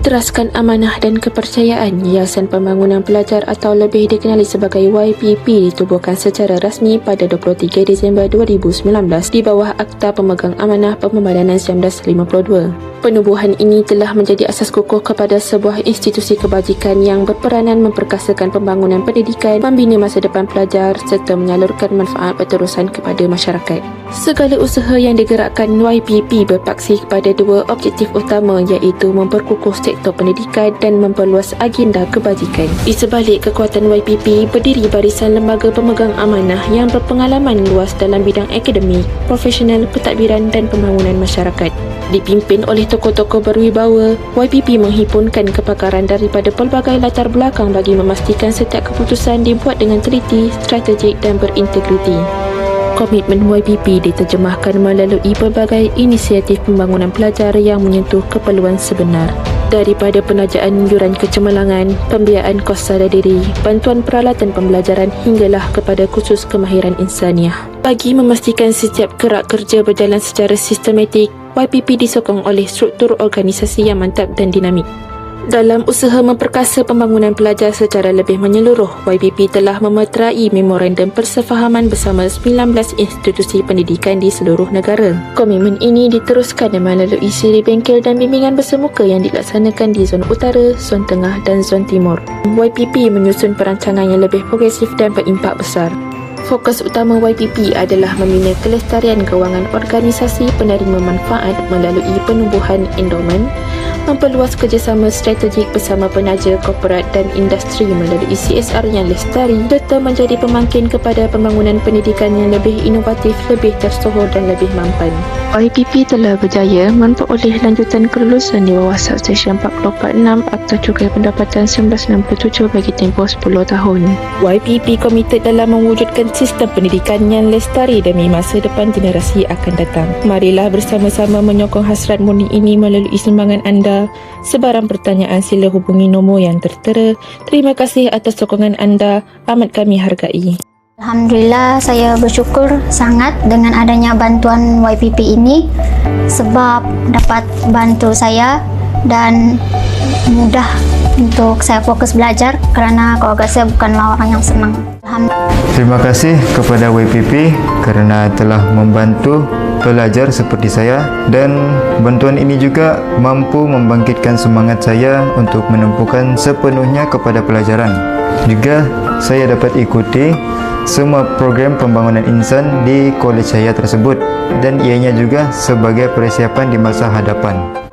Berteraskan amanah dan kepercayaan, Yayasan Pembangunan Pelajar atau lebih dikenali sebagai YPP ditubuhkan secara rasmi pada 23 Disember 2019 di bawah Akta Pemegang Amanah Pembadanan 1952. Penubuhan ini telah menjadi asas kukuh kepada sebuah institusi kebajikan yang berperanan memperkasakan pembangunan pendidikan, membina masa depan pelajar serta menyalurkan manfaat berterusan kepada masyarakat. Segala usaha yang digerakkan YPP berpaksi kepada dua objektif utama, iaitu memperkukuh sektor pendidikan dan memperluas agenda kebajikan. Di sebalik kekuatan YPP, berdiri barisan lembaga pemegang amanah yang berpengalaman luas dalam bidang akademik, profesional, pentadbiran dan pembangunan masyarakat. Dipimpin oleh tokoh-tokoh berwibawa, YPP menghimpunkan kepakaran daripada pelbagai latar belakang bagi memastikan setiap keputusan dibuat dengan teliti, strategik dan berintegriti. Komitmen YPP diterjemahkan melalui pelbagai inisiatif pembangunan pelajar yang menyentuh keperluan sebenar. Daripada penajaan yuran kecemerlangan, pembiayaan kos sara diri, bantuan peralatan pembelajaran hinggalah kepada kursus kemahiran insaniah. Bagi memastikan setiap gerak kerja berjalan secara sistematik, YPP disokong oleh struktur organisasi yang mantap dan dinamik. Dalam usaha memperkasa pembangunan pelajar secara lebih menyeluruh, YPP telah memeterai memorandum persefahaman bersama 19 institusi pendidikan di seluruh negara. Komitmen ini diteruskan melalui siri bengkel dan bimbingan bersemuka yang dilaksanakan di Zon Utara, Zon Tengah dan Zon Timur. YPP menyusun perancangan yang lebih progresif dan berimpak besar. Fokus utama YPP adalah membina kelestarian kewangan organisasi penerima manfaat melalui penubuhan endowment, memperluas kerjasama strategik bersama penaja korporat dan industri melalui CSR yang lestari serta menjadi pemangkin kepada pembangunan pendidikan yang lebih inovatif, lebih tersohor dan lebih mampan. YPP telah berjaya memperoleh lanjutan kelulusan di bawah Subseksyen 446 Akta Cukai Pendapatan 1967 bagi tempoh 10 tahun. YPP komited dalam mewujudkan sistem pendidikan yang lestari demi masa depan generasi akan datang. Marilah bersama-sama menyokong hasrat murni ini melalui sumbangan anda. Sebarang pertanyaan sila hubungi nombor yang tertera. Terima kasih atas sokongan anda, amat kami hargai. Alhamdulillah, saya bersyukur sangat dengan adanya bantuan YPP ini sebab dapat bantu saya dan mudah untuk saya fokus belajar kerana keluarga saya bukanlah orang yang senang. Terima kasih kepada YPP kerana telah membantu pelajar seperti saya, dan bantuan ini juga mampu membangkitkan semangat saya untuk menumpukan sepenuhnya kepada pelajaran. Juga saya dapat ikuti semua program pembangunan insan di kolej saya tersebut dan ianya juga sebagai persiapan di masa hadapan.